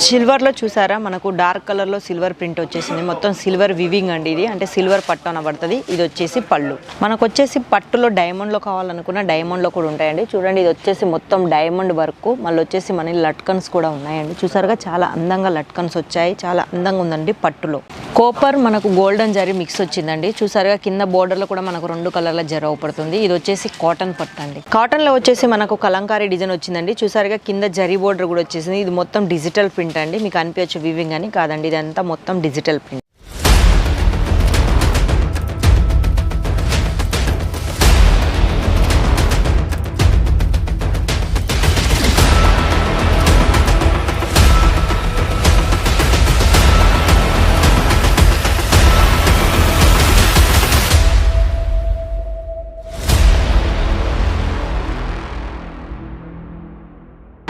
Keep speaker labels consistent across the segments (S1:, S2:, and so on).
S1: సిల్వర్లో చూసారా మనకు డార్క్ కలర్లో సిల్వర్ ప్రింట్ వచ్చేసింది. మొత్తం సిల్వర్ వివింగ్ అండి ఇది, అంటే సిల్వర్ పట్టు అనబడుతుంది. ఇది వచ్చేసి పళ్ళు. మనకు వచ్చేసి పట్టులో డైమండ్లో కావాలనుకున్న డైమండ్లో కూడా ఉంటాయండి. చూడండి ఇది వచ్చేసి మొత్తం డైమండ్ వర్క్, మళ్ళీ వచ్చేసి మన లట్కన్స్ కూడా ఉన్నాయండి. చూసారుగా చాలా అందంగా లట్కన్స్ వచ్చాయి, చాలా అందంగా ఉందండి పట్టులో. కోపర్ మనకు గోల్డెన్ జరీ మిక్స్ వచ్చిందండి. చూసారుగా కింద బోర్డర్లో కూడా మనకు 2 కలర్ల జరీ అవుపడుతుంది. ఇది వచ్చేసి కాటన్ పట్టు అండి. కాటన్లో వచ్చేసి మనకు కలంకారీ డిజైన్ వచ్చిందండి. చూసారుగా కింద జరీ బోర్డర్ కూడా వచ్చేసింది. ఇది మొత్తం డిజిటల్ ప్రింట్ అండి. మీకు అనిపించచ్చు వివింగ్ అని, కాదండి ఇదంతా మొత్తం digital print.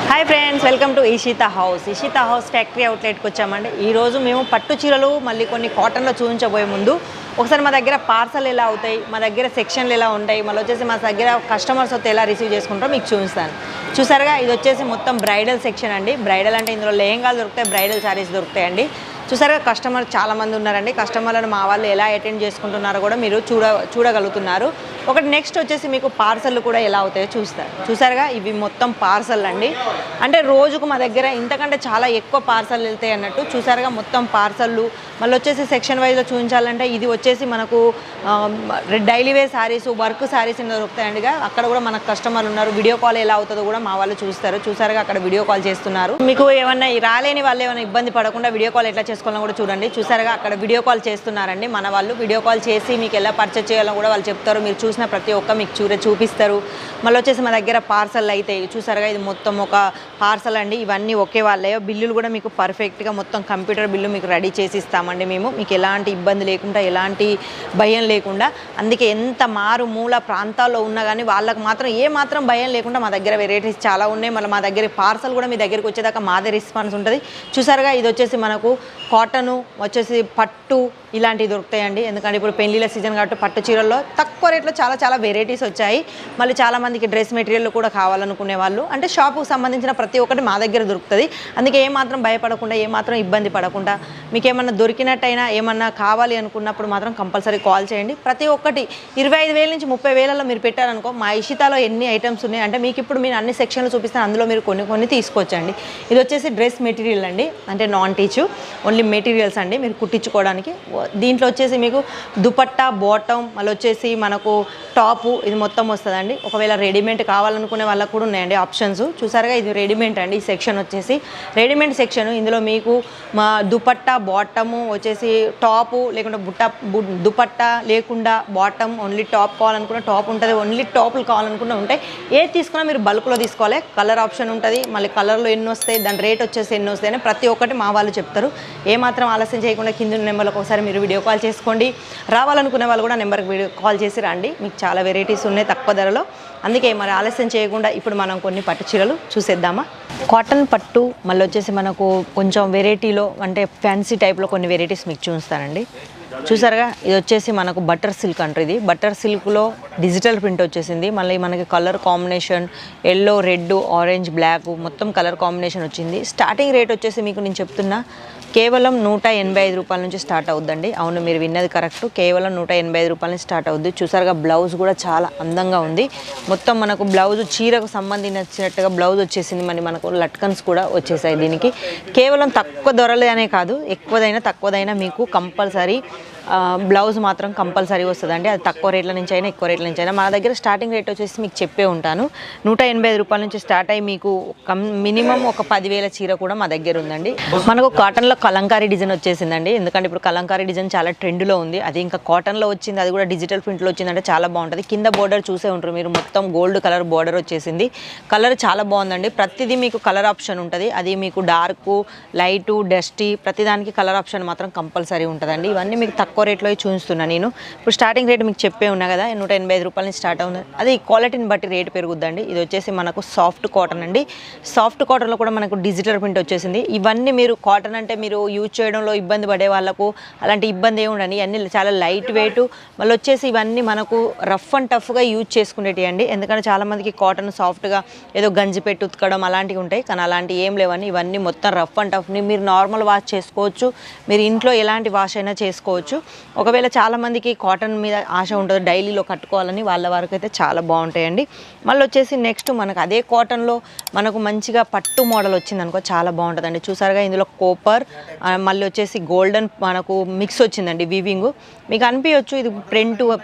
S1: Hi friends, welcome to ISHITA house. ISHITA house factory అవుట్లెట్కి వచ్చామండి. ఈరోజు మేము పట్టు చీరలు మళ్ళీ కొన్ని కాటన్లో చూపించబోయే ముందు ఒకసారి మా దగ్గర పార్సల్ ఎలా అవుతాయి, మా దగ్గర సెక్షన్లు ఎలా ఉంటాయి, మళ్ళీ వచ్చేసి మా దగ్గర కస్టమర్స్ వస్తే ఎలా రిసీవ్ చేసుకుంటారో మీకు చూపిస్తాను. చూసారుగా ఇది వచ్చేసి మొత్తం బ్రైడల్ సెక్షన్ అండి. బ్రైడల్ అంటే ఇందులో లెహంగాలు దొరుకుతాయి, బ్రైడల్ శారీస్ దొరుకుతాయండి. చూసారుగా కస్టమర్ చాలామంది ఉన్నారండి. కస్టమర్లను మా వాళ్ళు ఎలా అటెండ్ చేసుకుంటున్నారో కూడా మీరు చూడగలుగుతున్నారు. ఒకటి నెక్స్ట్ వచ్చేసి మీకు పార్సల్ కూడా ఎలా అవుతాయో చూస్తారు. చూసారుగా ఇవి మొత్తం పార్సల్ అండి. అంటే రోజుకు మా దగ్గర ఇంతకంటే చాలా ఎక్కువ పార్సల్ వెళ్తాయి అన్నట్టు. చూసారుగా మొత్తం పార్సళ్ళు. మళ్ళీ వచ్చేసి సెక్షన్ వైజ్లో చూపించాలంటే ఇది వచ్చేసి మనకు daily wear saris, work saris దొరుకుతాయండి. అక్కడ కూడా మనకు కస్టమర్లు ఉన్నారు. వీడియో కాల్ ఎలా అవుతుందో కూడా మా వాళ్ళు చూస్తారు. చూసారుగా అక్కడ వీడియో కాల్ చేస్తున్నారు. మీకు ఏమన్నా రాలేని వాళ్ళు ఏమైనా ఇబ్బంది పడకుండా వీడియో కాల్ ఎట్లా చేసుకోవాలని కూడా చూడండి. చూసారుగా అక్కడ వీడియో కాల్ చేస్తున్నారండి మన వాళ్ళు. వీడియో కాల్ చేసి మీకు ఎలా పర్చేస్ చేయాలో కూడా వాళ్ళు చెప్తారు. మీరు చూసిన ప్రతి ఒక్క మీకు చూపిస్తారు. మళ్ళీ వచ్చేసి మా దగ్గర పార్సల్ అయితే చూసారుగా ఇది మొత్తం ఒక పార్సల్ అండి. ఇవన్నీ ఒకే వాళ్ళే. బిల్లులు కూడా మీకు పర్ఫెక్ట్గా మొత్తం కంప్యూటర్ బిల్లు మీకు రెడీ చేసి ఇస్తామండి మేము. మీకు ఎలాంటి ఇబ్బంది లేకుండా, ఎలాంటి భయం లేకుండా. అందుకే ఎంత మారుమూల ప్రాంతాల్లో ఉన్నా కానీ వాళ్ళకు మాత్రం ఏ మాత్రం భయం లేకుండా మా దగ్గర వెరైటీస్ చాలా ఉన్నాయి. మళ్ళీ మా దగ్గర పార్సల్ కూడా మీ దగ్గరికి వచ్చేదాకా మాదే రెస్పాన్స్ ఉంటుంది. చూసారుగా ఇది వచ్చేసి మనకు కాటను, వచ్చేసి పట్టు ఇలాంటివి దొరుకుతాయండి. ఎందుకంటే ఇప్పుడు పెళ్లిళ్ళ సీజన్ కాబట్టి పట్టు చీరల్లో తక్కువ రేట్లో చాలా వెరైటీస్ వచ్చాయి. మళ్ళీ చాలామందికి డ్రెస్ మెటీరియల్ కూడా కావాలనుకునే వాళ్ళు, అంటే షాపుకు సంబంధించిన ప్రతి ఒక్కటి మా దగ్గర దొరుకుతుంది. అందుకే ఏమాత్రం భయపడకుండా, ఏమాత్రం ఇబ్బంది పడకుండా, మీకు ఏమన్నా దొరికినట్టయినా ఏమన్నా కావాలి అనుకున్నప్పుడు మాత్రం కంపల్సరీ కాల్ చేయండి. ప్రతి ఒక్కటి 25,000 నుంచి 30,000లో మీరు పెట్టారనుకో, మా ఇషితాలో ఎన్ని ఐటమ్స్ ఉన్నాయి అంటే మీకు ఇప్పుడు మీరు అన్ని సెక్షన్లు చూపిస్తాను, అందులో మీరు కొన్ని తీసుకోవచ్చండి. ఇది వచ్చేసి డ్రెస్ మెటీరియల్ అండి, అంటే నాన్ టీచ్ ఓన్లీ మెటీరియల్స్ అండి మీరు కుట్టించుకోవడానికి. దీంట్లో వచ్చేసి మీకు దుపట్టా, బాటమ్, మళ్ళీ వచ్చేసి మనకు టాపు ఇది మొత్తం వస్తుందండి. ఒకవేళ రెడీమేడ్ కావాలనుకునే వాళ్ళకు కూడా ఉన్నాయండి ఆప్షన్స్. చూసారుగా ఇది రెడీమేడ్ అండి. ఈ సెక్షన్ వచ్చేసి రెడీమేడ్ సెక్షన్. ఇందులో మీకు మా దుపట్టా, బాటము వచ్చేసి టాపు, లేకుంటే దుపట్టా లేకుండా బాటమ్, ఓన్లీ టాప్ కావాలనుకున్న టాప్ ఉంటుంది, ఓన్లీ టాపులు కావాలనుకున్న ఉంటాయి. ఏది తీసుకున్నా మీరు బల్క్లో తీసుకోవాలి. కలర్ ఆప్షన్ ఉంటుంది. మళ్ళీ కలర్లో ఎన్ని వస్తాయి, దాని రేట్ వచ్చేసి ఎన్ని వస్తాయి అని ప్రతి ఒక్కటి మా వాళ్ళు చెప్తారు. ఏమాత్రం ఆలస్యం చేయకుండా కింద నెంబర్లకు ఒకసారి మీరు వీడియో కాల్ చేసుకోండి. రావాలనుకునే వాళ్ళు కూడా నెంబర్కి వీడియో కాల్ చేసి రండి. మీకు చాలా వెరైటీస్ ఉన్నాయి తక్కువ ధరలో. అందుకే మరి ఆలస్యం చేయకుండా ఇప్పుడు మనం కొన్ని పట్టు చీరలు చూసేద్దామా. కాటన్ పట్టు, మళ్ళీ వచ్చేసి మనకు కొంచెం వెరైటీలో అంటే ఫ్యాన్సీ టైప్లో కొన్ని వెరైటీస్ మీకు చూస్తానండి. చూసారుగా ఇది వచ్చేసి మనకు బటర్ సిల్క్ అంటారు. ఇది బటర్ సిల్క్లో డిజిటల్ ప్రింట్ వచ్చేసింది. మళ్ళీ మనకి colour combination yellow, red, orange, black మొత్తం కలర్ కాంబినేషన్ వచ్చింది. స్టార్టింగ్ రేట్ వచ్చేసి మీకు నేను చెప్తున్నా కేవలం 185 రూపాయల నుంచి స్టార్ట్ అవుద్దండి. అవును, మీరు విన్నది కరెక్ట్. కేవలం 185 రూపాయల నుంచి స్టార్ట్ అవుద్ది. చూసారుగా బ్లౌజ్ కూడా చాలా అందంగా ఉంది. మొత్తం మనకు బ్లౌజ్ చీరకు సంబంధించినట్టుగా బ్లౌజ్ వచ్చేసింది. మనకు లట్కన్స్ కూడా వచ్చేసాయి. దీనికి కేవలం తక్కువ ధరలే అనే కాదు, తక్కువదైనా మీకు కంపల్సరీ బ్లౌజ్ మాత్రం కంపల్సరీ వస్తుందండి. అది తక్కువ రేట్ల నుంచి అయినా ఎక్కువ రేట్ల నుంచి అయినా. మా దగ్గర స్టార్టింగ్ రేట్ వచ్చేసి మీకు చెప్పే ఉంటాను, 185 రూపాయల నుంచి స్టార్ట్ అయ్యి మీకు మినిమం ఒక 10,000 చీర కూడా మా దగ్గర ఉందండి. మనకు కాటన్లో కలంకారీ డిజైన్ వచ్చేసిందండి. ఎందుకంటే ఇప్పుడు కలంకారీ డిజైన్ చాలా ట్రెండ్లో ఉంది. అది ఇంకా కాటన్లో వచ్చింది, అది కూడా డిజిటల్ ప్రింట్లో వచ్చిందంటే చాలా బాగుంటుంది. కింద బోర్డర్ చూసే ఉంటారు మీరు, మొత్తం గోల్డ్ కలర్ బోర్డర్ వచ్చేసింది. కలర్ చాలా బాగుందండి. ప్రతిదీ మీకు కలర్ ఆప్షన్ ఉంటుంది. అది మీకు డార్క్, లైటు, డస్టీ ప్రతిదానికి కలర్ ఆప్షన్ మాత్రం కంపల్సరీ ఉంటుందండి. ఇవన్నీ మీకు తక్కువ రేట్లో చూపిస్తున్నాను నేను. ఇప్పుడు స్టార్టింగ్ రేట్ మీకు చెప్పే ఉన్నా కదా, 185 రూపాయల నుంచి స్టార్ట్ అవుతుంది. అది క్వాలిటీని బట్టి రేట్ పెరుగుద్దండి. ఇది వచ్చేసి మనకు సాఫ్ట్ కాటన్ అండి. సాఫ్ట్ కాటన్లో కూడా మనకు డిజిటల్ ప్రింట్ వచ్చేసింది. ఇవన్నీ మీరు కాటన్ అంటే మీరు యూజ్ చేయడంలో ఇబ్బంది పడే వాళ్ళకు అలాంటి ఇబ్బంది ఏమి ఉండదు. ఇవన్నీ చాలా లైట్ వెయిట్, మళ్ళీ వచ్చేసి ఇవన్నీ మనకు రఫ్ అండ్ టఫ్గా యూజ్ చేసుకునేవి అండి. ఎందుకంటే చాలామందికి కాటన్ సాఫ్ట్గా ఏదో గంజి పెట్టి ఉతకడం అలాంటివి ఉంటాయి, కానీ అలాంటివి ఏం లేవని. ఇవన్నీ మొత్తం రఫ్ అండ్ టఫ్ని మీరు నార్మల్ వాష్ చేసుకోవచ్చు, మీరు ఇంట్లో ఎలాంటి వాష్ అయినా చేసుకోవచ్చు. ఒకవేళ చాలామందికి కాటన్ మీద ఆశ ఉంటుంది, డైలీలో కట్టుకోవాలని, వాళ్ళ వరకు అయితే చాలా బాగుంటాయండి. మళ్ళీ వచ్చేసి నెక్స్ట్ మనకు అదే కాటన్లో మనకు మంచిగా పట్టు మోడల్ వచ్చింది అనుకో, చాలా బాగుంటుందండి. చూసారుగా ఇందులో కోపర్ మళ్ళీ వచ్చేసి గోల్డెన్ మనకు మిక్స్ వచ్చిందండి. వివింగ్ మీకు అనిపించవచ్చు ఇది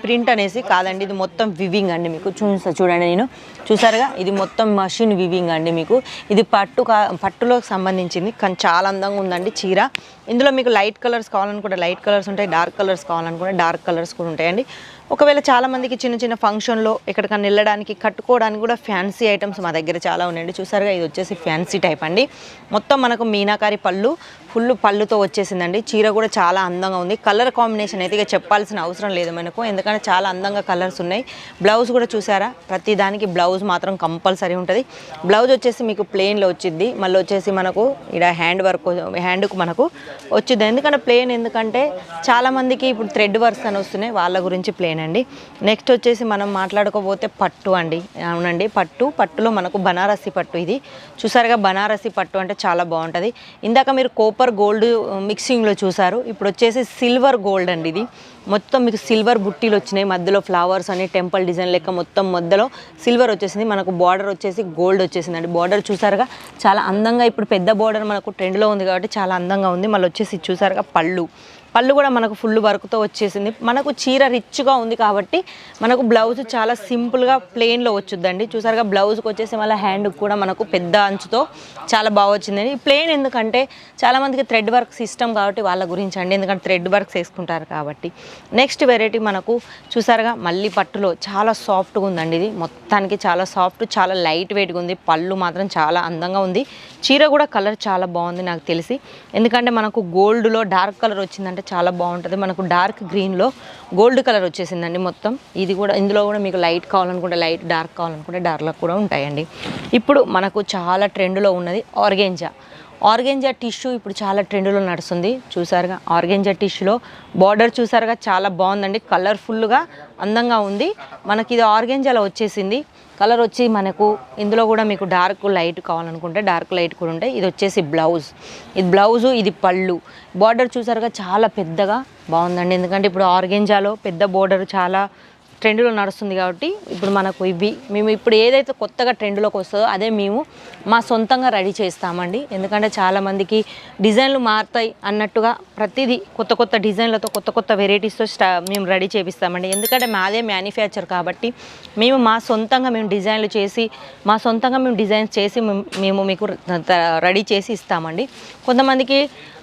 S1: ప్రింట్ అనేసి, కాదండి ఇది మొత్తం వివింగ్ అండి. మీకు చూడండి, నేను చూసారుగా ఇది మొత్తం మషిన్ వివింగ్ అండి. మీకు ఇది పట్టులోకి సంబంధించింది, కానీ చాలా అందంగా ఉందండి చీర. ఇందులో మీకు లైట్ కలర్స్ కావాలనుకుంటే లైట్ కలర్స్ ఉంటాయి, డార్క్ కలర్స్ కావాలనుకుంటే డార్క్ కలర్స్ కూడా ఉంటాయండి. ఒకవేళ చాలామందికి చిన్న చిన్న ఫంక్షన్లో ఎక్కడికన్నా వెళ్ళడానికి కట్టుకోవడానికి కూడా ఫ్యాన్సీ ఐటమ్స్ మా దగ్గర చాలా ఉన్నాయండి. చూసారుగా ఇది వచ్చేసి ఫ్యాన్సీ టైప్ అండి. మొత్తం మనకు మీనాకారి పళ్ళు, ఫుల్ పళ్ళుతో వచ్చేసిందండి. చీర కూడా చాలా అందంగా ఉంది. కలర్ కాంబినేషన్ అయితే ఇక చెప్పాల్సిన అవసరం లేదు మనకు, ఎందుకంటే చాలా అందంగా కలర్స్ ఉన్నాయి. బ్లౌజ్ కూడా చూసారా, ప్రతి దానికి బ్లౌజ్ మాత్రం కంపల్సరీ ఉంటుంది. బ్లౌజ్ వచ్చేసి మీకు ప్లెయిన్లో వచ్చింది. మళ్ళీ వచ్చేసి మనకు ఇక్కడ హ్యాండ్కు మనకు వచ్చింది. ఎందుకంటే ప్లెయిన్, ఎందుకంటే చాలామందికి ఇప్పుడు థ్రెడ్ వర్క్స్ అని వస్తున్నాయి, వాళ్ళ గురించి ప్లెయిన్ అండి. నెక్స్ట్ వచ్చేసి మనం మాట్లాడుకోబోతే పట్టు అండి. అవునండి, పట్టులో మనకు బనారసి పట్టు. ఇది చూసారుగా, బనారసి పట్టు అంటే చాలా బాగుంటుంది. ఇందాక మీరు కోపర్ గోల్డ్ మిక్సింగ్లో చూసారు, ఇప్పుడు వచ్చేసి సిల్వర్ గోల్డ్ అండి. ఇది మొత్తం మీకు సిల్వర్ బుట్టీలు వచ్చినాయి, మధ్యలో ఫ్లవర్స్ అని టెంపుల్ డిజైన్ లెక్క మొత్తం మధ్యలో సిల్వర్ వచ్చేసింది. మనకు బార్డర్ వచ్చేసి గోల్డ్ వచ్చేసిందండి. బార్డర్ చూసారుగా చాలా అందంగా, ఇప్పుడు పెద్ద బార్డర్ మనకు ట్రెండ్లో ఉంది కాబట్టి చాలా అందంగా ఉంది. మళ్ళీ వచ్చేసి చూసారుగా పళ్ళు కూడా మనకు ఫుల్ వర్క్తో వచ్చేసింది. మనకు చీర రిచ్గా ఉంది కాబట్టి మనకు బ్లౌజ్ చాలా సింపుల్గా ప్లెయిన్లో వచ్చుద్దండి. చూసారుగా బ్లౌజ్కి వచ్చేసి మళ్ళీ హ్యాండ్కి కూడా మనకు పెద్ద అంచుతో చాలా బాగా వచ్చిందండి. ప్లెయిన్ ఎందుకంటే చాలామందికి థ్రెడ్ వర్క్స్ ఇష్టం కాబట్టి వాళ్ళ గురించి అండి, ఎందుకంటే థ్రెడ్ వర్క్స్ వేసుకుంటారు కాబట్టి. నెక్స్ట్ వెరైటీ మనకు చూసారుగా మళ్ళీ పట్టులో చాలా సాఫ్ట్గా ఉందండి. ఇది మొత్తానికి చాలా సాఫ్ట్, చాలా లైట్ వెయిట్గా ఉంది. పళ్ళు మాత్రం చాలా అందంగా ఉంది. చీర కూడా కలర్ చాలా బాగుంది నాకు తెలిసి, ఎందుకంటే మనకు గోల్డ్లో డార్క్ కలర్ వచ్చిందంటే చాలా బాగుంటుంది. మనకు డార్క్ గ్రీన్లో గోల్డ్ కలర్ వచ్చేసిందండి మొత్తం. ఇది కూడా ఇందులో కూడా మీకు లైట్ కావాలనుకుంటే లైట్, డార్క్ కావాలనుకుంటే డార్క్లో కూడా ఉంటాయండి. ఇప్పుడు మనకు చాలా ట్రెండ్లో ఉన్నది ఆర్గెంజా టిష్యూ. ఇప్పుడు చాలా ట్రెండ్లో నడుస్తుంది. చూసారుగా ఆర్గెంజా టిష్యూలో బార్డర్ చూసారుగా చాలా బాగుందండి, కలర్ఫుల్గా అందంగా ఉంది. మనకి ఇది ఆర్గెంజాలో వచ్చేసింది. కలర్ వచ్చి మనకు ఇందులో కూడా మీకు డార్క్ లైట్ కావాలనుకుంటే డార్క్ లైట్ కూడా ఉంటాయి. ఇది వచ్చేసి బ్లౌజు, ఇది పళ్ళు. బార్డర్ చూసారుగా చాలా పెద్దగా బాగుందండి, ఎందుకంటే ఇప్పుడు ఆర్గెంజాలో పెద్ద బార్డర్ చాలా ట్రెండ్లో నడుస్తుంది కాబట్టి ఇప్పుడు మనకు మేము ఇప్పుడు ఏదైతే కొత్తగా ట్రెండ్లోకి వస్తుందో అదే మేము మా సొంతంగా రెడీ చేస్తామండి. ఎందుకంటే చాలామందికి డిజైన్లు మారుతాయి అన్నట్టుగా ప్రతిదీ కొత్త డిజైన్లతో కొత్త వెరైటీస్తో మేము రెడీ చేపిస్తామండి. ఎందుకంటే మాదే మ్యానుఫ్యాక్చర్ కాబట్టి మేము మా సొంతంగా డిజైన్లు చేసి డిజైన్స్ చేసి మేము మీకు రెడీ చేసి ఇస్తామండి. కొంతమందికి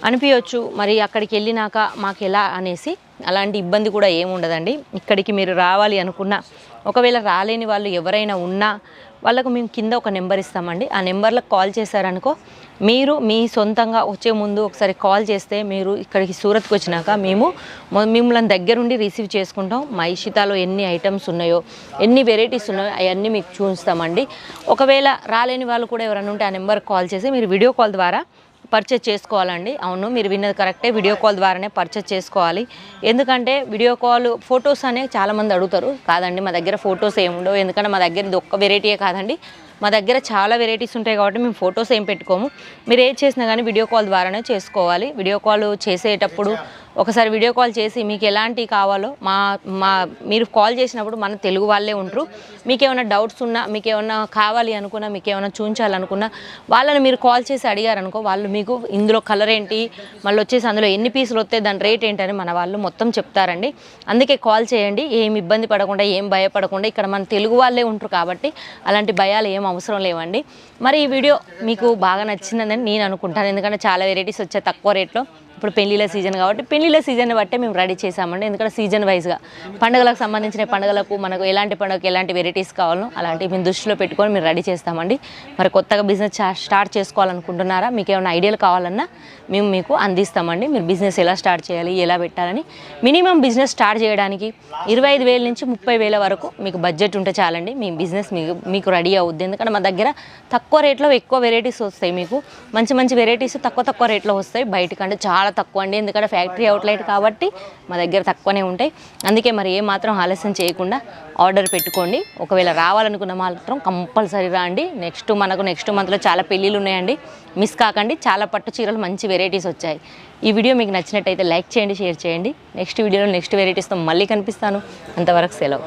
S1: అనిపించవచ్చు మరి అక్కడికి వెళ్ళినాక మాకు ఎలా అనేసి, అలాంటి ఇబ్బంది కూడా ఏముండదండి. ఇక్కడికి మీరు రావాలి అనుకున్నా, ఒకవేళ రాలేని వాళ్ళు ఎవరైనా ఉన్నా వాళ్ళకు మేము కింద ఒక నెంబర్ ఇస్తామండి. ఆ నెంబర్లకు కాల్ చేశారనుకో, మీరు మీ సొంతంగా వచ్చే ముందు ఒకసారి కాల్ చేస్తే మీరు ఇక్కడికి సూరత్కి వచ్చినాక మేము మిమ్మల్ని దగ్గరుండి రిసీవ్ చేసుకుంటాం. మా ఇషితాలో ఎన్ని ఐటమ్స్ ఉన్నాయో, ఎన్ని వెరైటీస్ ఉన్నాయో అవన్నీ మీకు చూస్తామండి. ఒకవేళ రాలేని వాళ్ళు కూడా ఎవరైనా ఉంటే ఆ నెంబర్కి కాల్ చేసి మీరు వీడియో కాల్ ద్వారా పర్చేజ్ చేసుకోవాలండి. అవును, మీరు విన్నది కరెక్టే, వీడియో కాల్ ద్వారానే పర్చేజ్ చేసుకోవాలి. ఎందుకంటే వీడియో కాల్ ఫొటోస్ అనేవి చాలామంది అడుగుతారు. కాదండి, మా దగ్గర ఫొటోస్ ఏముండవు, ఎందుకంటే మా దగ్గర ఇది ఒక్క వెరైటీయే కాదండి, మా దగ్గర చాలా వెరైటీస్ ఉంటాయి కాబట్టి మేము ఫొటోస్ ఏం పెట్టుకోము. మీరు ఏది చేసినా కానీ వీడియో కాల్ ద్వారానే చేసుకోవాలి. వీడియో కాల్ చేసేటప్పుడు ఒకసారి వీడియో కాల్ చేసి మీకు ఎలాంటివి కావాలో మీరు కాల్ చేసినప్పుడు మన తెలుగు వాళ్ళే ఉంటారు. మీకు ఏమైనా డౌట్స్ ఉన్నా, మీకు ఏమైనా కావాలి అనుకున్నా, మీకు ఏమైనా చూపించాలనుకున్నా వాళ్ళని మీరు కాల్ చేసి అడిగారనుకో, వాళ్ళు మీకు ఇందులో కలర్ ఏంటి, మళ్ళీ వచ్చేసి అందులో ఎన్ని పీసులు వస్తాయి, దాని రేట్ ఏంటని మన వాళ్ళు మొత్తం చెప్తారండి. అందుకే కాల్ చేయండి. ఏం ఇబ్బంది పడకుండా, ఏం భయపడకుండా, ఇక్కడ మన తెలుగు వాళ్ళే ఉంటారు కాబట్టి అలాంటి భయాలు ఏం అవసరం లేవండి. మరి ఈ వీడియో మీకు బాగా నచ్చిందని నేను అనుకుంటాను, ఎందుకంటే చాలా వెరైటీస్ వచ్చాయి తక్కువ రేట్లో. ఇప్పుడు పెళ్లిళ్ళ సీజన్ కాబట్టి పెళ్లిళ్ళ సీజన్ బట్టే మేము రెడీ చేసామండి. ఎందుకంటే సీజన్ వైజ్గా పండుగలకు సంబంధించిన పండుగలకు మనకు ఎలాంటి పండుగకి ఎలాంటి వెరైటీస్ కావాలో అలాంటివి మేము దృష్టిలో పెట్టుకొని మేము రెడీ చేస్తామండి. మరి కొత్తగా బిజినెస్ స్టార్ట్ చేసుకోవాలనుకుంటున్నారా, మీకు ఏమైనా ఐడియాలు కావాలన్నా మేము మీకు అందిస్తామండి. మీరు బిజినెస్ ఎలా స్టార్ట్ చేయాలి, ఎలా పెట్టాలని. మినిమం బిజినెస్ స్టార్ట్ చేయడానికి 25,000 నుంచి 30,000 వరకు మీకు బడ్జెట్ ఉంటే చాలండి. మీ బిజినెస్ మీకు రెడీ అవుద్ది. ఎందుకంటే మా దగ్గర తక్కువ రేట్లో ఎక్కువ వెరైటీస్ వస్తాయి. మీకు మంచి మంచి వెరైటీస్ తక్కువ రేట్లో వస్తాయి. బయటకంటే చాలా తక్కువ అండి. ఎందుకంటే ఫ్యాక్టరీ అవుట్లెట్ కాబట్టి మా దగ్గర తక్కువనే ఉంటాయి. అందుకే మరి ఏమాత్రం ఆలస్యం చేయకుండా ఆర్డర్ పెట్టుకోండి. ఒకవేళ రావాలనుకున్న మాత్రం కంపల్సరీ రండి. నెక్స్ట్ మంత్లో చాలా పెళ్ళిళ్ళు ఉన్నాయండి, మిస్ కాకండి. చాలా పట్టు చీరలు మంచి వెరైటీస్ వచ్చాయి. ఈ వీడియో మీకు నచ్చినట్టయితే లైక్ చేయండి, షేర్ చేయండి. నెక్స్ట్ వీడియోలో నెక్స్ట్ వెరైటీస్తో మళ్ళీ కనిపిస్తాను. అంతవరకు సెలవు.